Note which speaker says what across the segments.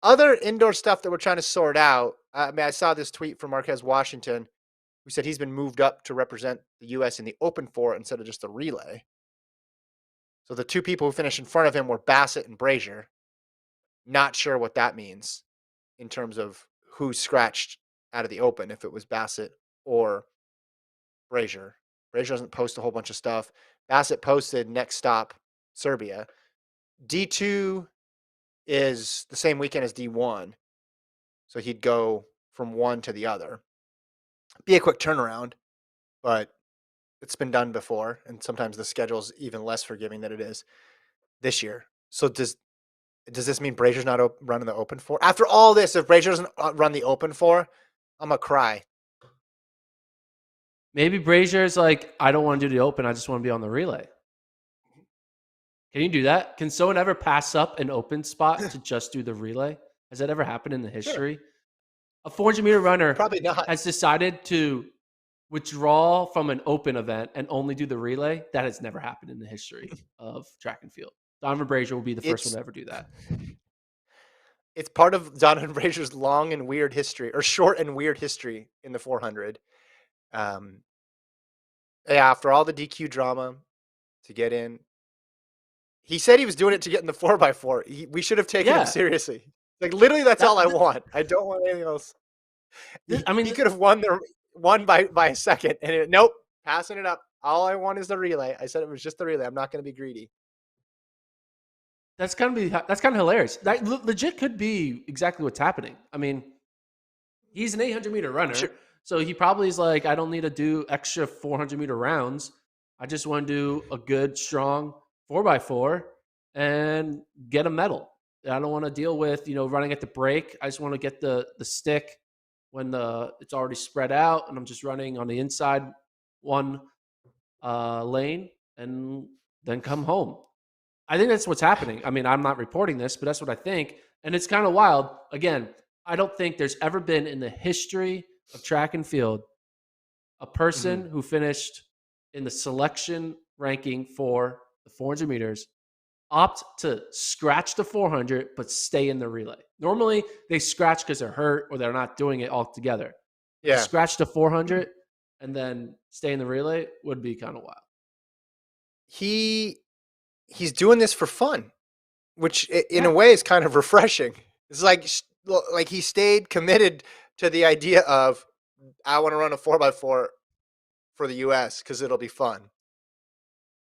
Speaker 1: Other indoor stuff that we're trying to sort out. I mean, I saw this tweet from Marquez Washington, who said he's been moved up to represent the U.S. in the Open Four instead of just the relay. So the two people who finished in front of him were Bassett and Brazier. Not sure what that means in terms of who scratched out of the Open, if it was Bassett or Brazier. Brazier doesn't post a whole bunch of stuff. Bassett posted next stop, Serbia. D2 is the same weekend as D1. So he'd go from one to the other. Be a quick turnaround, but it's been done before. And sometimes the schedule's even less forgiving than it is this year. So does this mean Brazier's not running the Open Four? After all this, if Brazier doesn't run the Open Four, I'm going to cry.
Speaker 2: Maybe Brazier's like, I don't want to do the Open. I just want to be on the relay. Can you do that? Can someone ever pass up an open spot to just do the relay? Has that ever happened in the history?
Speaker 1: Sure.
Speaker 2: A 400-meter runner
Speaker 1: Probably not.
Speaker 2: has decided to withdraw from an open event and only do the relay. That has never happened in the history of track and field. Donavan Brazier will be the first one to ever do that.
Speaker 1: It's part of Donavan Brazier's long and weird history, or short and weird history in the 400. Yeah, after all the DQ drama to get in, he said he was doing it to get in the 4x4. We should have taken him seriously. Like, literally, that's all I want. I don't want anything else. I mean, he could have won by a second, and nope, passing it up. All I want is the relay. I said it was just the relay. I'm not going to be greedy.
Speaker 2: That's kind of hilarious. That legit could be exactly what's happening. I mean, he's an 800-meter runner, so he probably is like, I don't need to do extra 400-meter rounds. I just want to do a good, strong 4x4 and get a medal. I don't want to deal with running at the break. I just want to get the stick when it's already spread out, and I'm just running on the inside one lane and then come home. I think that's what's happening. I mean, I'm not reporting this, but that's what I think. And it's kind of wild. Again, I don't think there's ever been in the history of track and field a person who finished in the selection ranking for the 400 meters opt to scratch the 400 but stay in the relay. Normally, they scratch because they're hurt or they're not doing it all together. Yeah. To scratch the 400 and then stay in the relay would be kind of wild.
Speaker 1: He's doing this for fun, which in a way is kind of refreshing. It's like he stayed committed to the idea of, I want to run a 4x4 for the U.S. because it'll be fun.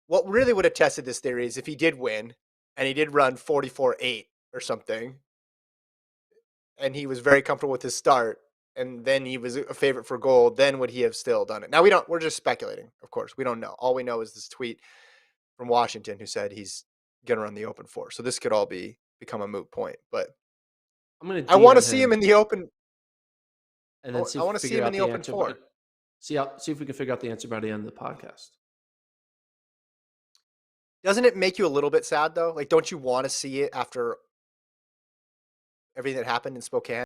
Speaker 1: What really would have tested this theory is if he did win and he did run 44.8 or something, and he was very comfortable with his start, and then he was a favorite for gold, then would he have still done it? Now, we're just speculating, of course. We don't know. All we know is this tweet from Washington who said he's going to run the Open 4. So this could all become a moot point. But I want to see him in the Open.
Speaker 2: And then I want to see him in the Open 4. See if we can figure out the answer by the end of the podcast.
Speaker 1: Doesn't it make you a little bit sad, though? Like, don't you want to see it after everything that happened in Spokane?